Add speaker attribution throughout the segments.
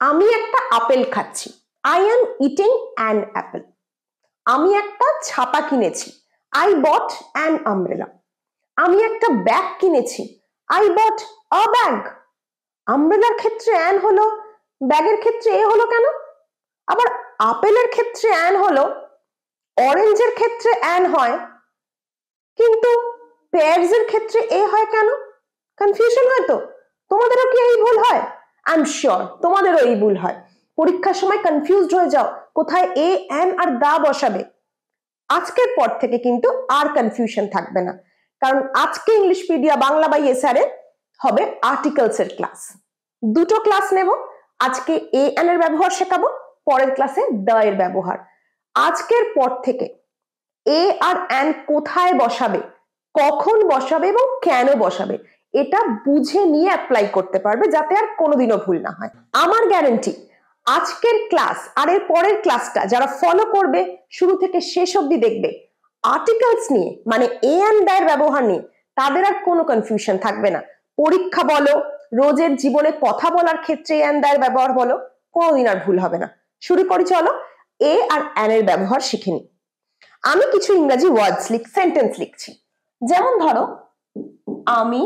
Speaker 1: আমি একটা আপেল খাচ্ছি, I am eating an Apple. আমি একটা ছাতা কিনেছি, আই বট অ্যান আমব্রেলা। আমি একটা ব্যাগ কিনেছি, আই বট আ ব্যাগ। আমব্রেলার ক্ষেত্রে অ্যান হলো, ব্যাগের ক্ষেত্রে এ হলো কেন? আবার আপেলের ক্ষেত্রে অ্যান হলো, অরেঞ্জের ক্ষেত্রে অ্যান হয়, কিন্তু পেয়ারসের ক্ষেত্রে এ হয় কেন? কনফিউশন হয় তো? তোমাদেরও কি এই ভুল হয়? আই এম শিওর তোমাদেরও এই ভুল হয়। পরীক্ষার সময় কনফিউজড হয়ে যাও কোথায় এ অ্যান আর দা বসাবে। আজকের পর থেকে কিন্তু আর কনফিউশন থাকবে না, কারণ আজকে ইংলিশপিডিয়া বাংলা বাই এসআর এ হবে আর্টিকেলস এর ক্লাস। দুটো ক্লাস নেব, আজকে এ অ্যান এর ব্যবহার শেখাবো, পরের ক্লাসে দা এর ব্যবহার। আজকের পর থেকে এ আর অ্যান কোথায় বসাবে, কখন বসাবে এবং কেন বসাবে এটা বুঝে নিয়ে অ্যাপ্লাই করতে পারবে, যাতে আর কোনোদিনও ভুল না হয়। আমার গ্যারান্টি আজকের ক্লাস আর এর পরের ক্লাসটা যারা ফলো করবে, শুরু থেকে শেষ অবধি দেখবে, আর্টিকেলস নিয়ে মানে এ অ্যান্ড দা এর ব্যবহার নিয়ে তাদের আর কোনো কনফিউশন থাকবে না। পরীক্ষা বলো, রোজের জীবনে কথা বলার ক্ষেত্রে এ অ্যান্ড দা এর ব্যবহার বলো, কোনোদিন আর ভুল হবে না। শুরু করি, চলো এ আর অ্যান এর ব্যবহার শিখে নিই। আমি কিছু ইংরেজি ওয়ার্ডস সেন্টেন্স লিখছি। যেমন ধরো, আমি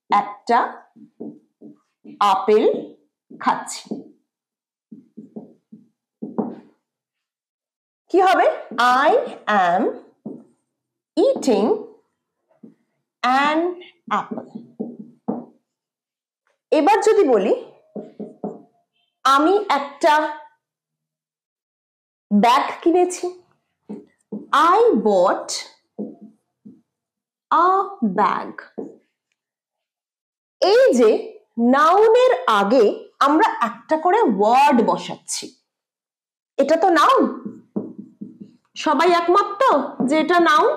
Speaker 1: একটা আপেল খাচ্ছি। কি হবে? I am eating an Apple. এবার যদি বলি আমি একটা ব্যাগ কিনেছি, I bought a bag. এই যে নাউনের আগে আমরা একটা করে ওয়ার্ড বসাচ্ছি, এটা তো নাউন। সবাই একমত তো যে এটা নাউন?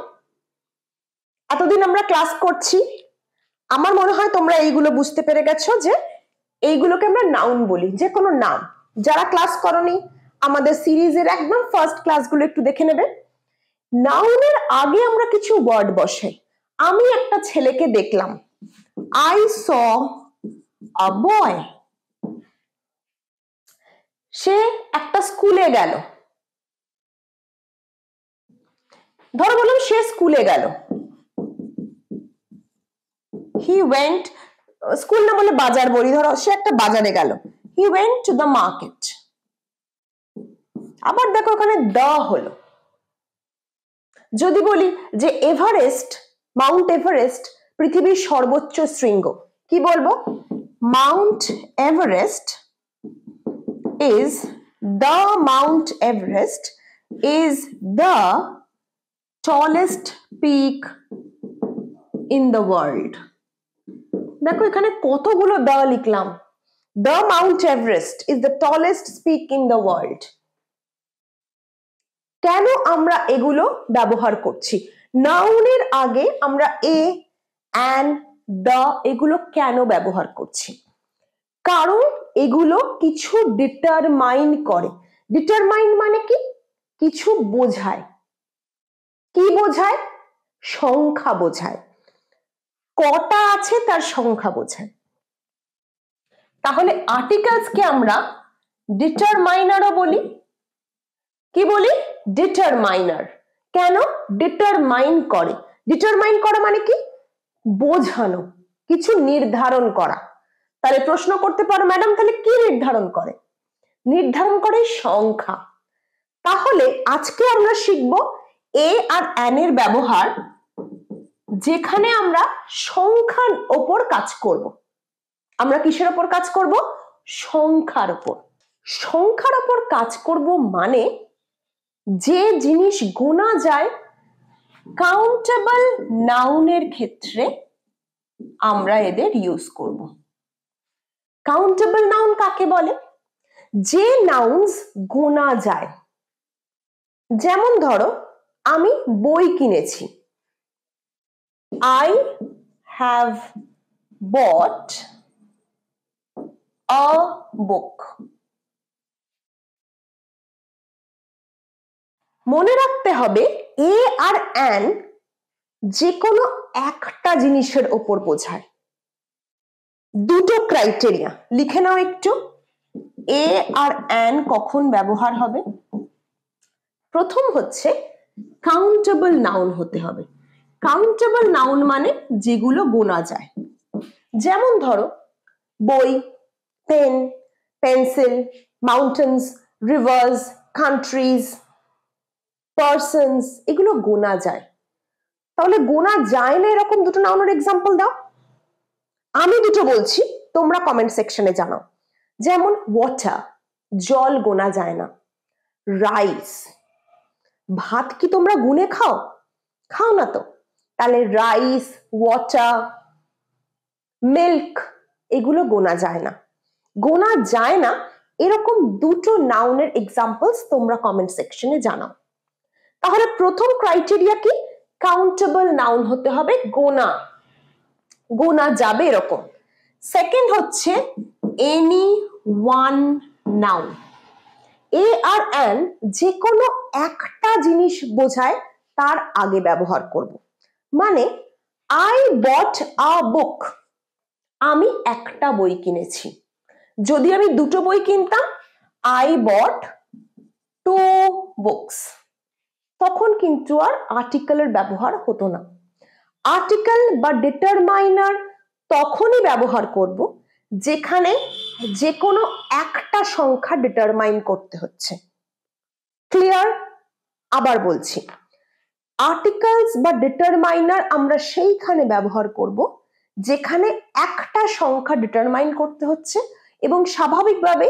Speaker 1: এতদিন আমরা ক্লাস করছি, আমার মনে হয় তোমরা এইগুলো বুঝতে পেরে গেছো যে এইগুলোকে আমরা নাউন বলি, যে কোনো নাম। যারা ক্লাস করনি আমাদের সিরিজের একদম ফার্স্ট ক্লাসগুলো একটু দেখে নেবে। নাউনের আগে আমরা কিছু ওয়ার্ড বসাই। আমি একটা ছেলেকে দেখলাম, I saw a boy. সে একটা স্কুলে গেল, ধরো বললাম সে স্কুলে গেল, he went, স্কুল না বলে বাজার বলি, ধরো সে একটা বাজারে গেল, he went to the market. আবার দেখো ওখানে the হলো। যদি বলি যে এভারেস্ট, মাউন্ট এভারেস্ট পৃথিবীর সর্বোচ্চ শৃঙ্গ, কি বলবো? Mount Everest is the Mount Everest is the tallest peak in the world. দেখো এখানে কতগুলো the লিখলাম। The Mount Everest is the tallest peak in the world. কেন আমরা এগুলো ব্যবহার করছি? নাউনের আগে আমরা এ, অ্যান, দ্য এগুলো কেন ব্যবহার করছি? কারণ এগুলো কিছু ডিটারমাইন করে। ডিটারমাইন মানে কি? কিছু বোঝায়। কি বোঝায়? সংখ্যা বোঝায়। কটা আছে তার সংখ্যা বোঝায়। তাহলে আর্টিকেলসকে আমরা ডিটারমাইনারও বলি। কি বলি? ডিটারমাইনার। কেন? ডিটারমাইন করে। ডিটারমাইন করা মানে কি? বোঝানো, কিছু নির্ধারণ করা। তাহলে প্রশ্ন করতে পারো, ম্যাডাম তাহলে কি নির্ধারণ করে? নির্ধারণ করে সংখ্যা। তাহলে আজকে আমরা শিখব এ আর অ্যান এর ব্যবহার, যেখানে আমরা সংখ্যার ওপর কাজ করব। আমরা কিসের ওপর কাজ করব? সংখ্যার ওপর। সংখ্যার ওপর কাজ করব মানে যে জিনিস গোনা যায়, কাউন্টেবল নাউনের ক্ষেত্রে আমরা এদের ইউজ করব। কাউন্টেবল নাউন কাকে বলে? যে নাউন্স গোনা যায়। যেমন ধরো আমি বই কিনেছি, I have bought a book. মনে রাখতে হবে এ আর অ্যান যে কোনো একটা জিনিসের ওপর বোঝায়। দুটো ক্রাইটেরিয়া লিখে নাও একটু। এ আর অ্যান কখন ব্যবহার হবে? প্রথম হচ্ছে কাউন্টেবল নাউন হতে হবে। কাউন্টেবল নাউন মানে যেগুলো গোনা যায়। যেমন ধরো বই, pen, pencil, mountains, rivers, countries, persons, এগুলো গোনা যায়। তাহলে গোনা যায় না এরকম দুটো নাউনের এক্সাম্পল দাও। আমি দুটো বলছি, তোমরা কমেন্ট সেকশনে জানাও। যেমন ওয়াটার, জল গোনা যায় না। রাইস, ভাত কি তোমরা গুনে খাও? খাও না তো। তাহলে রাইস, ওয়াটার, মিল্ক, এগুলো গোনা যায় না। গোনা যায় না এরকম দুটো নাউনের এক্সাম্পলস তোমরা কমেন্ট সেকশনে জানাও। তাহলে প্রথম ক্রাইটেরিয়া কি? কাউন্টেবল নাউন হতে হবে, গোনা গোনা যাবে এরকম। সেকেন্ড হচ্ছে এনি ওয়ান নাউন। এ আর অ্যান যে কোনো একটা জিনিস বোঝায় তার আগে ব্যবহার করব। মানে আই বট আ বুক, আমি একটা বই কিনেছি। যদি আমি দুটো বই কিনতাম, আই বট টু বুকস, তখন কিন্তু আর আর্টিকেলের ব্যবহার হতো না। আর্টিকেল বা ডিটারমাইনার তখনই ব্যবহার করব যেখানে যে কোনো একটা সংখ্যা ডিটারমাইন করতে হচ্ছে। ক্লিয়ার? আবার বলছি, আর্টিকেলস বা ডিটারমাইনার আমরা সেইখানে ব্যবহার করব যেখানে একটা সংখ্যা ডিটারমাইন করতে হচ্ছে এবং স্বাভাবিকভাবে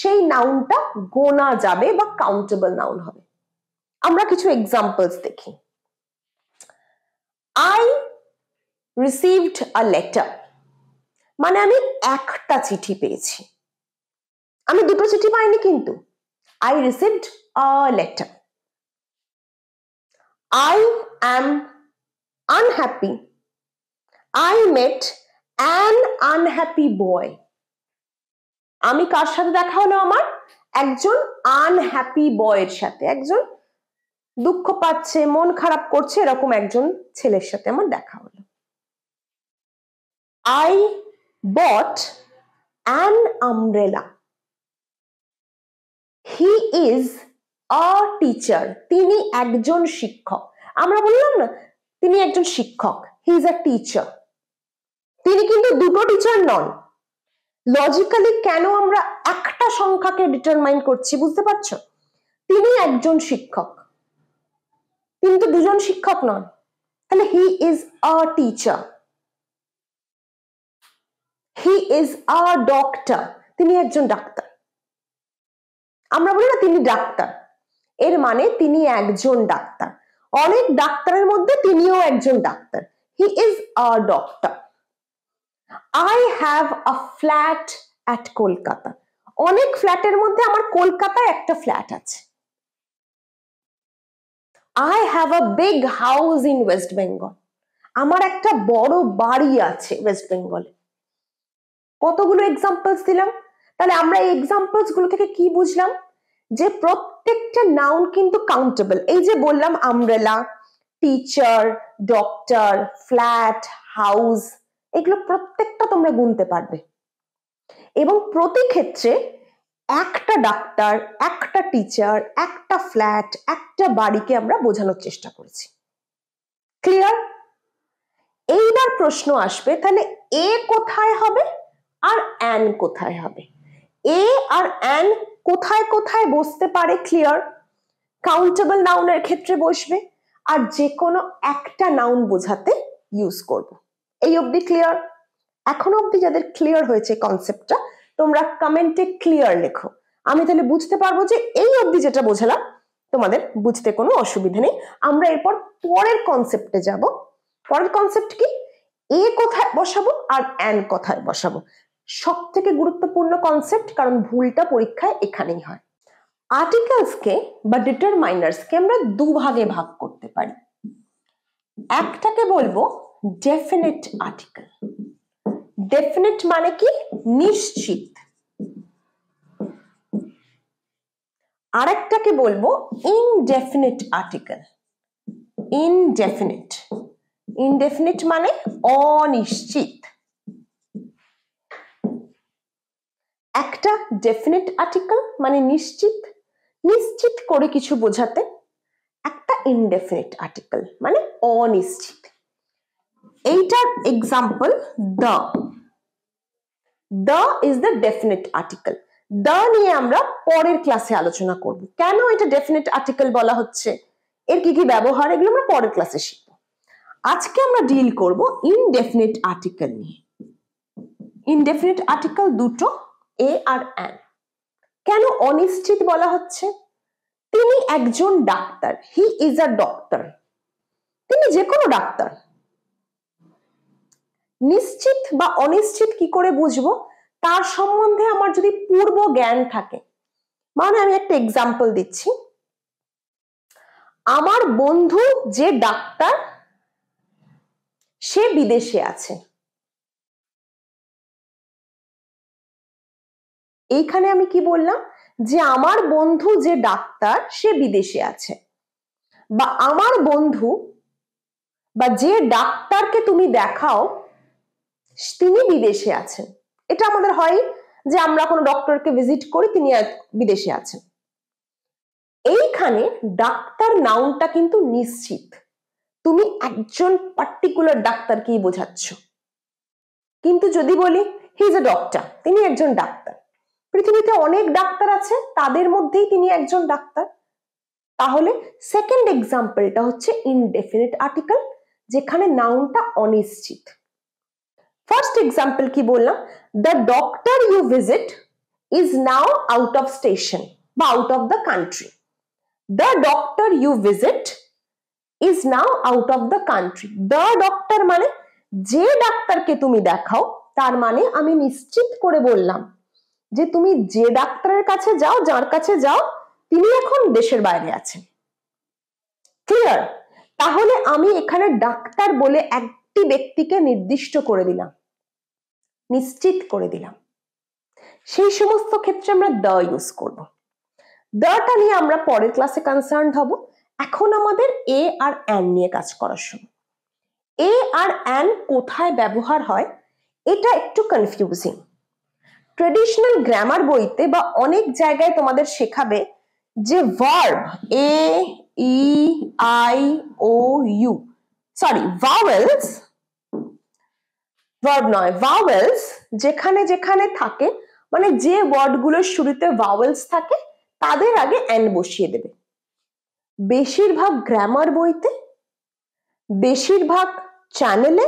Speaker 1: সেই নাউনটা গোনা যাবে বা কাউন্টেবল নাউন হবে। আমরা কিছু এক্সাম্পলস দেখি। আই রিসিভড আ লেটার, মানে আমি একটা চিঠি পেয়েছি, আমি দুটো চিঠি পাইনি কিন্তু। I received a letter. I am unhappy. I met an unhappy boy. আমি কার সাথে দেখা হলো? আমার একজন আনহ্যাপি বয়ের সাথে, একজন দুঃখ পাচ্ছে, মন খারাপ করছে, এরকম একজন ছেলের সাথে আমার দেখা হলো। I bought an umbrella. He is a teacher. তিনি একজন শিক্ষক। আমরা বললাম না তিনি একজন শিক্ষক, হি ইজ আ টিচার। তিনি কিন্তু দুটো টিচার নন। লজিক্যালি কেন আমরা একটা সংখ্যাকে ডিটারমাইন করছি বুঝতে পারছো? তিনি একজন শিক্ষক, তিনি তো দুজন শিক্ষক নন। তাহলে he is a teacher. He is a doctor, তিনি একজন ডাক্তার। আমরা বলি না তিনি ডাক্তার, এর মানে তিনি একজন ডাক্তার। অনেক ডাক্তারের মধ্যে তিনিও একজন doctor. He is a doctor. I have a flat at Kolkata, অনেক ফ্ল্যাটের মধ্যে আমার কলকাতায় একটা ফ্ল্যাট আছে। I have a big house in West Bengal, আমার একটা বড় বাড়ি আছে ওয়েস্ট বেঙ্গলে। কতগুলো এক্সাম্পলস দিলাম। তাহলে আমরা এই এক্সাম্পলস গুলো থেকে কি বুঝলাম? যে প্রত্যেকটা নাউন কিন্তু কাউন্টেবল। এই যে বললাম umbrella, teacher, doctor, flat, house, এগুলো প্রত্যেকটা তোমরা গুনতে পারবে এবং প্রতি ক্ষেত্রে একটা ডাক্তার, একটা টিচার, একটা ফ্ল্যাট, একটা বাড়িকে আমরা বোঝানোর চেষ্টা করেছি। ক্লিয়ার? এইবার প্রশ্ন আসবে তাহলে এ কোথায় হবে আর অ্যান কোথায় হবে? এ আর অ্যান কোথায় কোথায় বসতে পারে? ক্লিয়ার? কাউন্টেবল নাউনের ক্ষেত্রে বসবে আর যে কোনো একটা নাউন বোঝাতে ইউজ করব। এই অবধি ক্লিয়ার? এখনো অবধি যাদের ক্লিয়ার হয়েছে কনসেপ্টটা তোমরা কমেন্টে ক্লিয়ার লেখো, আমি তাহলে বুঝতে পারবো যে এই অবধি যেটা বোঝালাম তোমাদের বুঝতে কোনো অসুবিধা নেই। আমরা এরপর পরের কনসেপ্টে যাব। পরের কনসেপ্ট কি? এ কোথায় বসাবো আর অ্যান কোথায় বসাবো, সব থেকে গুরুত্বপূর্ণ কনসেপ্ট, কারণ ভুলটা পরীক্ষায় এখানেই হয়। আর্টিকেলসকে বা ডিটারমাইনার্সকে আমরা দুভাগে ভাগ করতে পারি। একটাকে বলবো ডেফিনিট আর্টিকেল। ডেফিনিট মানে কি? নিশ্চিত। আরেকটাকে বলবো ইনডেফিনিট আর্টিকেল। ইনডেফিনিট, ইনডেফিনিট মানে অনিশ্চিত। একটা ডেফিনিট আর্টিকেল মানে নিশ্চিত, নিশ্চিত করে কিছু বোঝাতে, একটা ইনডেফিনিট আর্টিকেল মানে অনিশ্চিত। এইটার example the. The is the definite article. The নিয়ে আমরা পরের ক্লাসে আলোচনা করব, কেন এটা ডেফিনিট আর্টিকেল বলা হচ্ছে, এর কি কি ব্যবহার, এগুলো আমরা পরের ক্লাসে শিখব। আজকে আমরা ডিল করব ইনডেফিনিট আর্টিকেল নিয়ে। ইনডেফিনিট আর্টিকেল দুটো, এ আর অ্যান। কেন অনিশ্চিত বলা হচ্ছে? তিনি একজন doctor, he is a doctor, তিনি যে কোনো ডাক্তার। নিশ্চিত বা অনিশ্চিত কি করে বুঝবো? তার সম্বন্ধে আমার যদি পূর্ব জ্ঞান থাকে। মানে আমি একটা এক্সাম্পল দিচ্ছি, আমার বন্ধু যে ডাক্তার সে বিদেশে আছে। এইখানে আমি কি বললাম? যে আমার বন্ধু যে ডাক্তার সে বিদেশে আছে, বা আমার বন্ধু বা যে ডাক্তারকে তুমি দেখাও তিনি বিদেশে আছেন। এটা আমাদের হয় যে আমরা কোনো ডক্টরকে ভিজিট করি, তিনি বিদেশে আছেন। এইখানে ডাক্তার নাউনটা কিন্তু নিশ্চিত, তুমি একজন পার্টিকুলার ডাক্তারকেই বোঝাচ্ছ। কিন্তু যদি বলি হি ইজ এ ডক্টর, তিনি একজন ডাক্তার, পৃথিবীতে অনেক ডাক্তার আছে, তাদের মধ্যেই তিনি একজন ডাক্তার, তাহলে সেকেন্ড এক্সাম্পলটা হচ্ছে ইনডেফিনিট আর্টিকেল, যেখানে নাউনটা অনিশ্চিত। ফার্স্ট এক্সাম্পল কি বললাম? The doctor you visit is now out of station বা out of the country. The doctor you visit is now out of the country. The doctor মানে যে ডাক্তারকে তুমি দেখাও, তার মানে আমি নিশ্চিত করে বললাম যে তুমি যে ডাক্তারের কাছে যাও, যার কাছে যাও, তিনি এখন দেশের বাইরে আছেন। ক্লিয়ার? তাহলে আমি এখানে ডাক্তার বলে একটি ব্যক্তিকে নির্দিষ্ট করে দিলাম, নিশ্চিত করে দিলাম। সেই সমস্ত ক্ষেত্রে আমরা দ্য ইউজ করব। দ্যটা নিয়ে আমরা পরের ক্লাসে কনসার্ন হব। এখন আমাদের এ আর অ্যান নিয়ে কাজ করার সময়। এ আর অ্যান কোথায় ব্যবহার হয় এটা একটু কনফিউজিং। ট্রেডিশনাল গ্রামার বইতে বা অনেক জায়গায় তোমাদের শেখাবে যে verb, A E I O U, sorry vowels, verb নয়, ভাওয়েলস যেখানে যেখানে থাকে, মানে যে ওয়ার্ডগুলোর শুরুতে ভাওয়েলস থাকে তাদের আগে অ্যান বসিয়ে দেবে। বেশিরভাগ গ্রামার বইতে, বেশিরভাগ চ্যানেলে,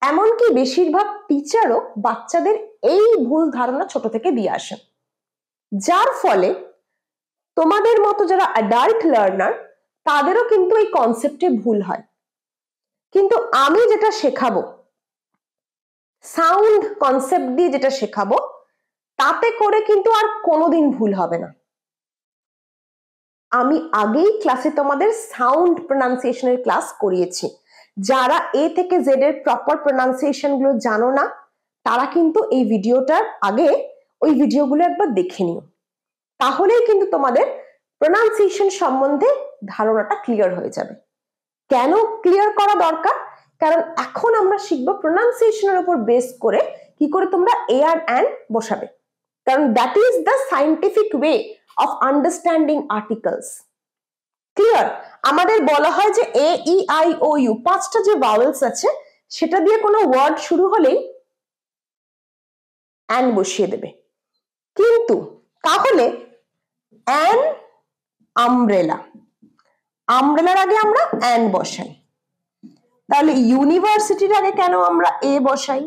Speaker 1: এমনকি বেশিরভাগ টিচারও বাচ্চাদের এই ভুল ধারণা ছোট থেকে দিয়ে আসেন, যার ফলে তোমাদের মতো যারা অ্যাডাল্ট লার্নার তাদেরও কিন্তু এই কনসেপ্টে ভুল হয়। কিন্তু আমি যেটা শেখাবো, সাউন্ড কনসেপ্ট দিয়ে যেটা শেখাবো, তাতে করে কিন্তু আর কোনোদিন ভুল হবে না। আমি আগেই ক্লাসে তোমাদের সাউন্ড প্রোনাউন্সিয়েশনের ক্লাস করিয়েছি। যারা এ থেকে জেড এর প্রপার প্রোনাউন্সিয়েশন গুলো জানো না, তারা কিন্তু এই ভিডিওটার আগে ওই ভিডিওগুলো একবার দেখে নিও, তাহলেই কিন্তু তোমাদের প্রোনাউন্সিয়েশন সম্বন্ধে ধারণাটা ক্লিয়ার হয়ে যাবে। কেন ক্লিয়ার করা দরকার? কারণ এখন আমরা শিখবো প্রোনাউন্সিয়েশনের উপর বেস করে কি করে তোমরা এ আর অ্যান বসাবে, কারণ that is the scientific way of understanding articles. Clear? আমাদের বলা হয় যে এ ই আই ও ইউ পাঁচটা যে ভাওয়েলস আছে সেটা দিয়ে কোনো ওয়ার্ড শুরু হলেই অ্যান বসিয়ে দেবে। কিন্তু তাহলে অ্যান আমব্রেলা, আমব্রেলার আগে আমরা অ্যান বসাই, তাহলে ইউনিভার্সিটির আগে কেন আমরা এ বসাই?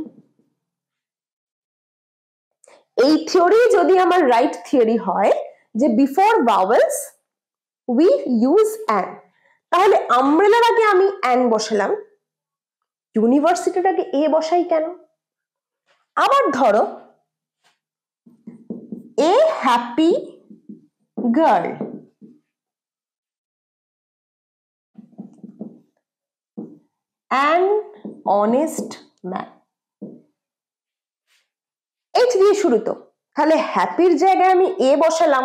Speaker 1: এই থিওরি যদি আমার রাইট থিওরি হয় যে before vowels we use an, তাহলে আমব্রেলার আগে আমি অ্যান বসালাম, ইউনিভার্সিটির আগে এ বসাই কেন? আবার ধরো এ happy girl, an honest man, H দিয়ে শুরু তো, তাহলে হ্যাপির জায়গায় আমি এ বসালাম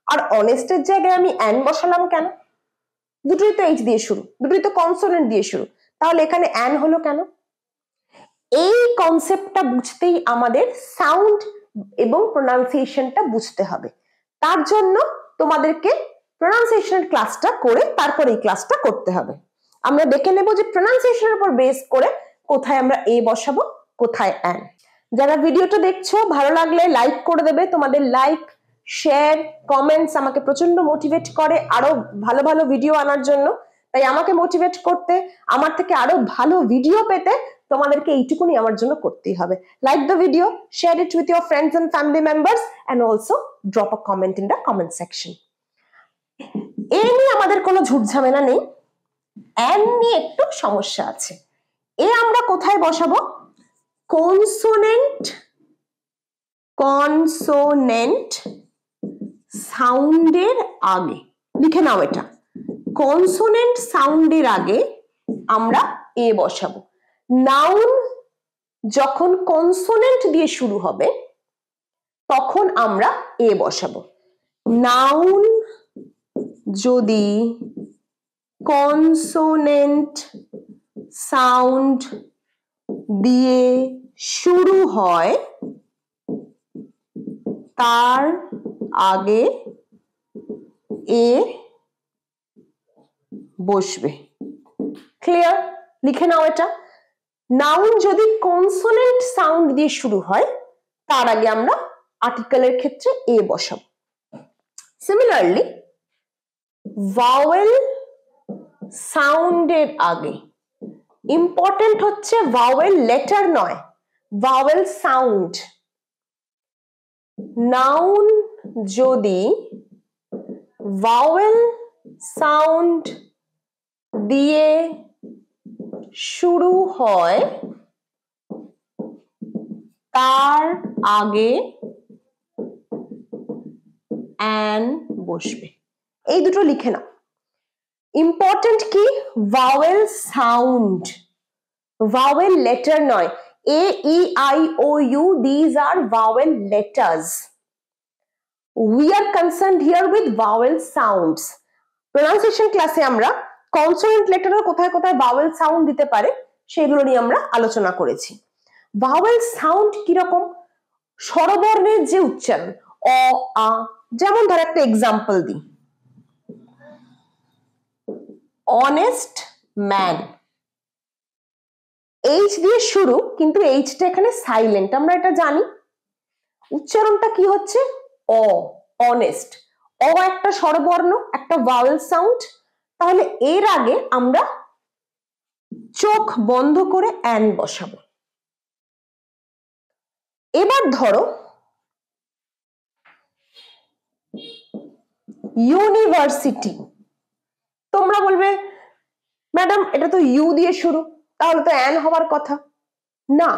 Speaker 1: আর অনেস্টের জায়গায় আমি অ্যান বসালাম কেন? দুটোই তো এইচ দিয়ে শুরু, দুটোই তো কনসোনেন্ট দিয়ে শুরু, তাহলে এখানে অ্যান হলো কেন? এই কনসেপ্টটা বুঝতেই আমাদের সাউন্ড এবং প্রোনাউন্সিয়েশনটা বুঝতে হবে। তার জন্য তোমাদেরকে প্রোনাউন্সিয়েশন ক্লাসটা করে তারপর এই ক্লাসটা করতে হবে। আমরা দেখে নেব যে প্রোনাউন্সিয়েশনের উপর বেস করে কোথায় আমরা এ বসাবো, কোথায় অ্যান। যারা ভিডিওটা দেখছো ভালো লাগলে লাইক করে দেবে। তোমাদের লাইক, শেয়ার, কমেন্টস আমাকে প্রচন্ড মোটিভেট করে আরো ভালো ভালো ভিডিও আনার জন্য। তাই আমাকে মোটিভেট করতে, আমার থেকে আরো ভালো ভিডিও পেতে তোমাদেরকে এইটুকুনি আমার জন্য করতেই হবে। Like the video, share it with your friends and family members and also drop a comment in the comment section. এ নিয়ে আমাদের কোনো ঝুটঝামেলা নেই, অ্যান নিয়ে একটু সমস্যা আছে। এ আমরা কোথায় বসাবো? কনসোনেন্ট সাউন্ডের আগে। লিখে নাও এটা, কনসোনেন্ট সাউন্ডের আগে আমরা এ বসাবো। নাউন যখন কনসোনেন্ট দিয়ে শুরু হবে তখন আমরা এ বসাবো। নাউন যদি কনসোনেন্ট সাউন্ড দিয়ে শুরু হয় তার আগে এ বসবে। ক্লিয়ার? লিখে নাও এটা, নাউন যদি কনসোনেন্ট সাউন্ড দিয়ে শুরু হয় তার আগে আমরা আর্টিকেলের ক্ষেত্রে এ বসাবো। সিমিলারলি ভাওয়েল সাউন্ডের আগে, ইম্পর্টেন্ট হচ্ছে ভাওয়েল লেটার নয়, ভাওয়েল সাউন্ড। নাউন যদি ভাওয়েল সাউন্ড দিয়ে শুরু হয় তার আগে অ্যান বসবে। এই দুটো লিখে নাও। ইম্পর্টেন্ট কি? ভাওয়েল সাউন্ড, ভাওয়েল লেটার নয়। A, E, I, O, U, these are vowel letters. We are concerned here with vowel sounds. Pronunciation ক্লাসে আমরা কনসোনেন্ট লেটারের কোথায় কোথায় ভাওয়েল সাউন্ড দিতে পারে সেগুলো নিয়ে আমরা আলোচনা করেছি। ভাওয়েল সাউন্ড কিরকম? স্বরবর্ণের যে উচ্চারণ, অ, আ, যেমন ধর একটা এক্সাম্পল দিই, অনেস্ট ম্যান, এইচ দিয়ে শুরু, কিন্তু এইচটা এখানে সাইলেন্ট, আমরা এটা জানি। উচ্চারণটা কি হচ্ছে? অ, অনেস্ট। অ একটা স্বরবর্ণ, একটা ভাওয়েল সাউন্ড, তাহলে এর আগে আমরা চোখ বন্ধ করে অ্যান বসাবো। এবার ধরো ইউনিভার্সিটি, তোমরা বলবে ম্যাডাম এটা তো ইউ দিয়ে শুরু, তাহলে তো অ্যান হওয়ার কথা না।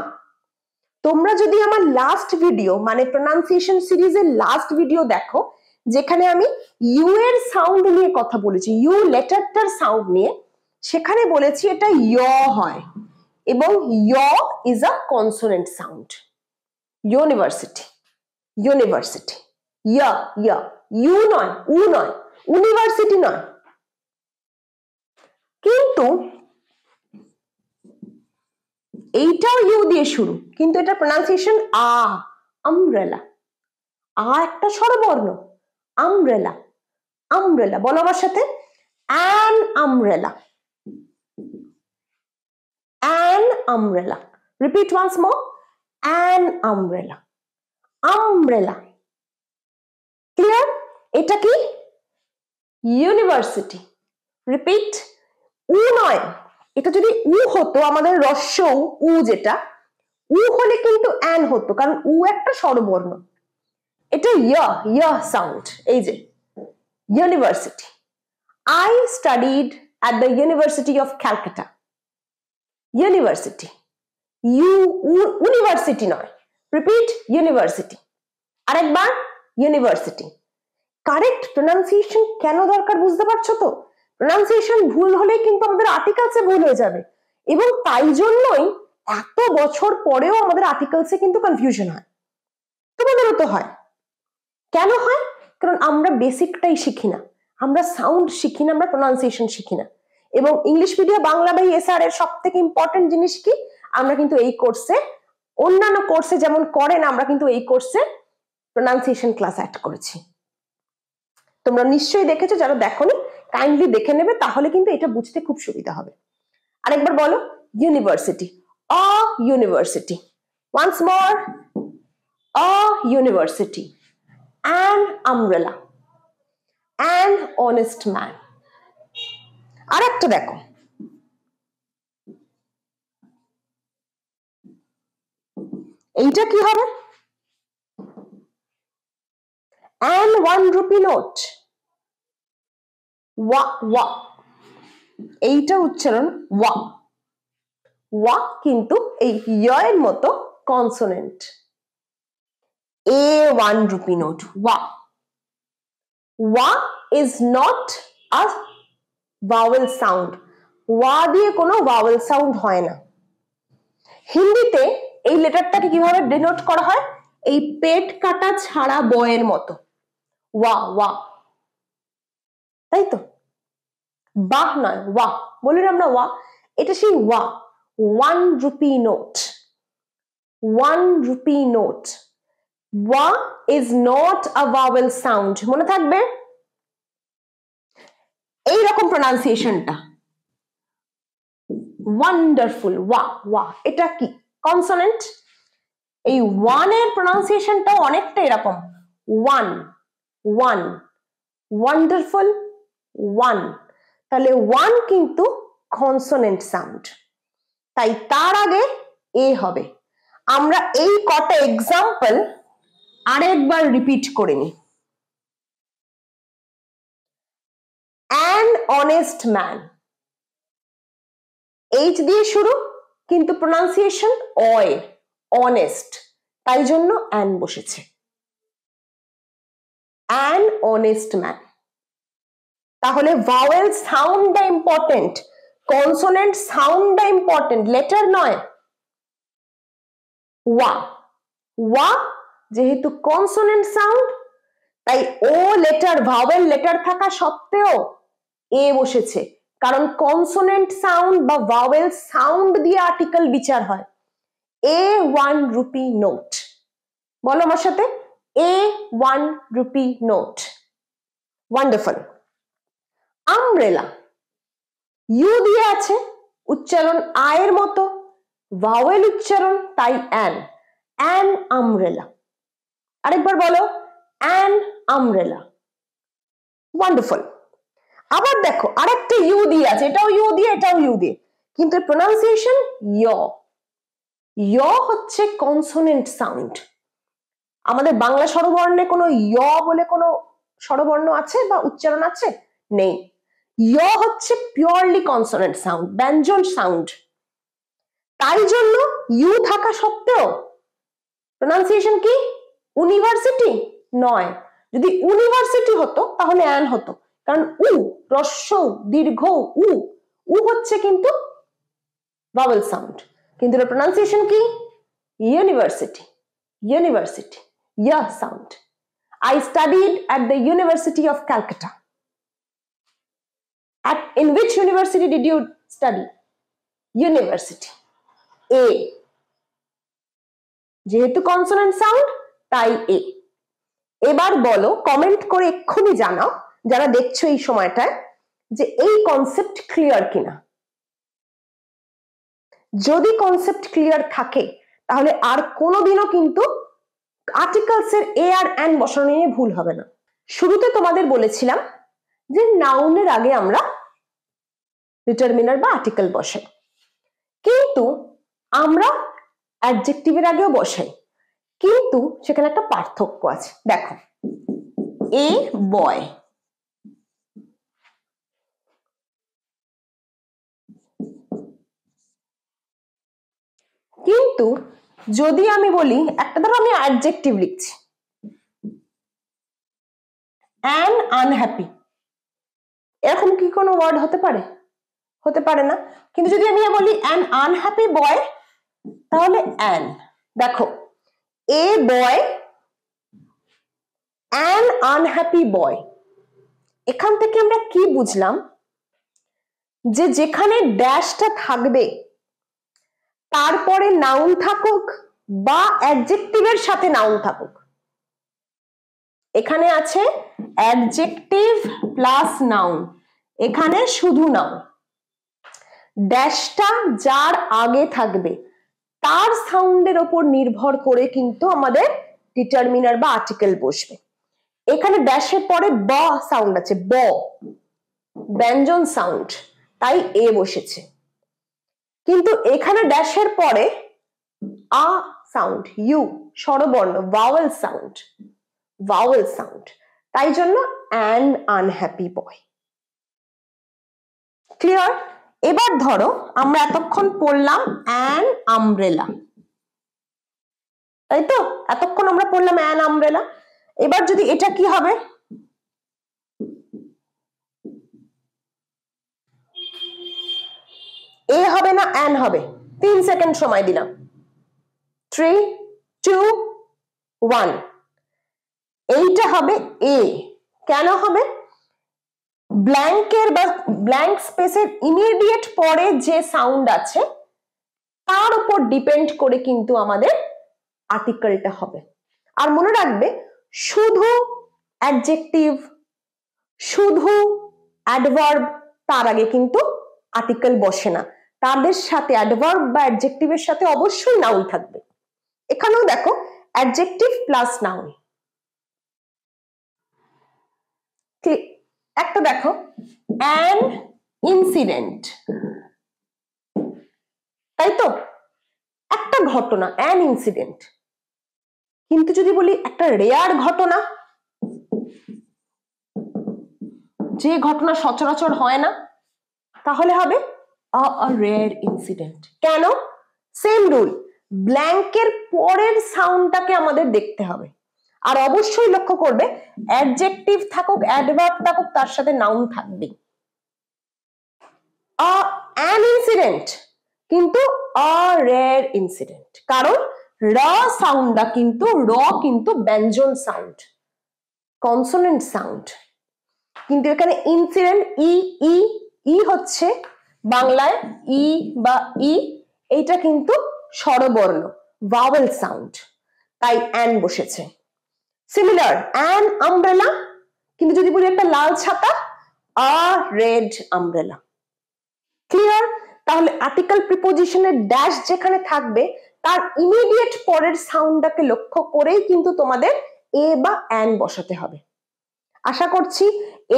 Speaker 1: তোমরা যদি আমার লাস্ট ভিডিও মানে প্রোনাউন্সিয়েশন সিরিজের লাস্ট ভিডিও দেখো, যেখানে আমি ইউ এর সাউন্ড নিয়ে কথা বলেছি, ইউ লেটারটার সাউন্ড নিয়ে, সেখানে বলেছি এটা য় হয় এবং য় is a consonant sound. University, university, ইয়া ইয়া, ইউ নয়, উ নয়, ইউনিভার্সিটি নয়। কিন্তু এইটাও ইউ দিয়ে শুরু, কিন্তু এটা প্রোনাউন্সিয়েশন আ, আমব্রেলা। আ একটা স্বরবর্ণ, আমব্রেলা, আমব্রেলা। বলো আমার সাথে, an umbrella, an umbrella. Repeat once more, an umbrella, umbrella. Clear? এটা কি? ইউনিভার্সিটি। রিপিট, উ নয়, এটা যদি উ হতো, আমাদের রস্য উ যেটা, উ হলে কিন্তু অ্যান হতো, কারণ উ একটা স্বরবর্ণ। এটা ইয়া সাউন্ড। এই যে university, I studied at the University of Calcutta. University, university নয়। Repeat, university. আরেকবার, ইউনিভার্সিটি। কারেক্ট প্রোনাউন্সিয়েশন কেন দরকার বুঝতে পারছো তো? প্রোনাউন্সিয়েশন ভুল হলে কিন্তু আমাদের আর্টিকেলসে ভুল হয়ে যাবে, এবং তাই জন্যই এত বছর পরেও আমাদের আর্টিকেলসে কিন্তু কনফিউশন হয়। তোমাদেরও তো হয়। কেন হয়? কারণ আমরা বেসিকটাই শিখি না, আমরা সাউন্ড শিখি না, আমরা প্রোনাউন্সিয়েশন শিখি না। এবং English medium Bangla by SR এর সব থেকে ইম্পর্টেন্ট জিনিস কি? আমরা কিন্তু এই কোর্সে অন্যান্য কোর্সে যেমন করেন আমরা কিন্তু এই কোর্সে প্রোনাউন্সিয়েশন ক্লাস অ্যাড করেছি। তোমরা নিশ্চয়ই দেখেছো, যারা দেখোনি কাইন্ডলি দেখে নেবে, তাহলে কিন্তু এটা বুঝতে খুব সুবিধা হবে। আরেকবার বলো, university, a university. Once more, a university. An umbrella, an honest man. আর একটা দেখো, এইটা কি হবে? An 1 rupee note. ওয়া ওয়া, এইটা উচ্চারণ ওয়া। ওয়া কিন্তু এই এর মতো কনসোনেন্ট। এ 1 রুপি নোট, ওয়া। ওয়া is not a vowel sound. ওয়া দিয়ে কোনো ভাওয়েল সাউন্ড হয় না। হিন্দিতে এই লেটারটাকে কিভাবে ডিনোট করা হয়? এই পেট কাটা ছাড়া বয়ের মতো, ওয়া ওয়া, তাই তো? বাহ নয়, ওয়া বলি আমরা ওয়া, এটা সেই ওয়া। 1 রুপি নোট, 1 রুপি নোট। ওয়া is not a vowel sound, মনে থাকবে এইরকম প্রোনাউন্সিয়েশনটা। ওয়ান্ডারফুল, ওয়া ওয়া, এটা কি কনসোনেন্ট? এই ওয়ান এর প্রোনাউন্সিয়েশনটাও অনেকটা এরকম, ওয়ান ওয়ান, ওয়ান্ডারফুল ওয়ান। তাহলে ওয়ান কিন্তু কনসোনেন্ট সাউন্ড, তাই তার আগে এ হবে। আমরা এই কটা এক্সাম্পল আরেকবার রিপিট করে নিই। অ্যান অনেস্ট ম্যান, এইচ দিয়ে শুরু কিন্তু প্রোনাউন্সিয়েশন অয়, অনেস্ট, তাই জন্য অ্যান বসেছে। An honest man. তাহলে ভাওয়েল সাউন্ডটা ইম্পর্টেন্ট, কনসোনেন্ট সাউন্ডটা ইম্পর্টেন্ট, লেটার নয়। ওয়া, ওয়া যেহেতু কনসোনেন্ট সাউন্ড, তাই ও লেটার, ভাওয়েল লেটার থাকা সত্ত্বেও এ বসেছে, কারণ কনসোনেন্ট সাউন্ড বা ভাওয়েল সাউন্ড দিয়ে আর্টিকেল বিচার হয়। এ 1 রুপি নোট, বলো আমার সাথে, a 1 rupee note. Wonderful. Umbrella, U দিয়ে আছে, উচ্চারণ আয়ের মতো, ভাওয়েল উচ্চারণ, তাই অ্যান, অ্যান আমব্রেলা। আরেকবার বলো, অ্যান আমব্রেলা। ওয়ান্ডারফুল। আবার দেখো আরেকটা ইউ দিয়ে আছে, এটাও ইউ দিয়ে, এটাও ইউ দিয়ে, কিন্তু প্রোনাউন্সিয়েশন ইয়। ইয় হচ্ছে কনসোনেন্ট সাউন্ড। আমাদের বাংলা স্বরবর্ণে কোনো ইয় বলে কোনো স্বরবর্ণ আছে বা উচ্চারণ আছে? নেই। ইয় হচ্ছে পিওরলি কনসোনেন্ট সাউন্ড, ব্যঞ্জন সাউন্ড। তাই জন্য ইউ থাকা সত্ত্বেও প্রোনাউন্সিয়েশন কি? ইউনিভার্সিটি নয়। যদি ইউনিভার্সিটি হতো তাহলে অ্যান হতো, কারণ উ হ্রস্ব দীর্ঘ উ, উ হচ্ছে কিন্তু ভাওয়েল সাউন্ড, কিন্তু এর প্রোনাউন্সিয়েশন কি? University, university, yeah sound. I studied at the University of Calcutta. In which university did you study? University. A. যেহেতু কনসোনেন্ট সাউন্ড তাই এ। এবার বলো, কমেন্ট করে এক্ষুনি জানাও যারা দেখছো এই সময়টায়, যে এই কনসেপ্ট ক্লিয়ার কিনা। যদি কনসেপ্ট ক্লিয়ার থাকে তাহলে আর কোনোদিনও কিন্তু আর্টিকেলস এর এ আর অ্যান বসানো নিয়ে ভুল হবে না। শুরুতে তোমাদের বলেছিলাম যে নাউনের আগে আমরা ডিটারমিনার বা আর্টিকেল বসাই, কিন্তু আমরা অ্যাডজেক্টিভের আগেও বসাই, কিন্তু সেখানে একটা পার্থক্য আছে। দেখো, এ বয়, কিন্তু যদি আমি বলি, একটা ধরো আমি অ্যাডজেক্টিভ লিখছি, অ্যান আনহ্যাপি, এরকম কি কোনো ওয়ার্ড হতে পারে? হতে পারে না। কিন্তু যদি আমি বলি অ্যান আনহ্যাপি বয়, তাহলে অ্যান। দেখো, এ বয়, অ্যান আনহ্যাপি বয়, এখান থেকে আমরা কি বুঝলাম? যে যেখানে ড্যাশটা থাকবে তারপরে নাউন থাকুক বা অ্যাডজেক্টিভের সাথে নাউন থাকুক। এখানে আছে অ্যাডজেক্টিভ প্লাস নাউন, এখানে শুধু নাউন। ড্যাশটা যার আগে থাকবে তার সাউন্ডের উপর নির্ভর করে কিন্তু আমাদের ডিটারমিনার বা আর্টিকেল বসবে। এখানে ড্যাশের পরে ব সাউন্ড আছে, ব ব্যঞ্জন সাউন্ড, তাই এ বসেছে। কিন্তু এখানে ড্যাশের পরে আ সাউন্ড, ইউ স্বরবর্ণ, ভাওয়েল সাউন্ড, ভাওয়েল সাউন্ড, তাই জন্য অ্যান আনহ্যাপি বয়। ক্লিয়ার? এবার ধরো আমরা এতক্ষণ পড়লাম অ্যান আমব্রেলা, তাই তো? এতক্ষণ আমরা পড়লাম অ্যান আমব্রেলা। এবার যদি এটা কি হবে? এ হবে না অ্যান হবে? 3 সেকেন্ড সময় দিলাম। 3, 2, 1। এইটা হবে এ। কেন হবে? ব্ল্যাঙ্কের বা ব্ল্যাঙ্ক স্পেসের ইমিডিয়েট পরে যে সাউন্ড আছে তার উপর ডিপেন্ড করে কিন্তু আমাদের আর্টিকেলটা হবে। আর মনে রাখবে, শুধু অ্যাডজেক্টিভ, শুধু অ্যাডভার্ব, তার আগে কিন্তু আর্টিকেল বসে না, তাদের সাথে অ্যাডভার্ব বা অ্যাডজেক্টিভের সাথে অবশ্যই নাউন থাকবে। এখানেও দেখো অ্যাডজেক্টিভ প্লাস নাউন। একটা দেখো অ্যান ইনসিডেন্ট, তাই তো? একটা ঘটনা, অ্যান ইনসিডেন্ট। কিন্তু যদি বলি একটা রেয়ার ঘটনা, যে ঘটনা সচরাচর হয় না, তাহলে হবে আ রেয়ার ইনসিডেন্ট। কেন? সেম রুল, ব্ল্যাঙ্কের পরের সাউন্ডটাকে আমাদের দেখতে হবে। আর অবশ্যই লক্ষ্য করবে অ্যাডজেক্টিভ থাকুক অ্যাডভার্ব থাকুক তার সাথে নাউন থাকবে। অ্যান ইনসিডেন্ট কিন্তু আ রেয়ার ইনসিডেন্ট, কারণ র সাউন্ডটা কিন্তু কিন্তু ব্যঞ্জন সাউন্ড, কনসোনেন্ট সাউন্ড। কিন্তু এখানে ইনসিডেন্ট ই ই ই হচ্ছে বাংলায় ই বা ই, এইটা কিন্তু স্বরবর্ণ, ভাওয়েল সাউন্ড, তাই অ্যান বসেছে। সিমিলার অ্যান আমব্রেলা, কিন্তু যদি বলি একটা লাল ছাতা, আ রেড আমব্রেলা। ক্লিয়ার? তাহলে আর্টিকেল প্রিপোজিশনের ড্যাশ যেখানে থাকবে তার ইমিডিয়েট পরের সাউন্ডটাকে লক্ষ্য করেই কিন্তু তোমাদের এ বা অ্যান বসাতে হবে। আশা করছি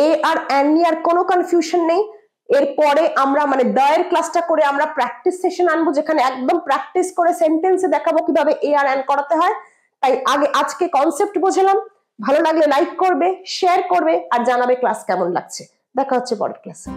Speaker 1: এ আর অ্যান নিয়ে আর কোনো কনফিউশন নেই। এরপরে আমরা মানে দয়ের ক্লাসটা করে আমরা প্র্যাকটিস সেশন আনবো, যেখানে একদম প্র্যাকটিস করে সেন্টেন্সে দেখাবো কিভাবে এ আর অ্যান করাতে হয়। তাই আজকে কনসেপ্ট বোঝালাম। ভালো লাগলে লাইক করবে, শেয়ার করবে আর জানাবে ক্লাস কেমন লাগছে। দেখা হচ্ছে পরের ক্লাসে।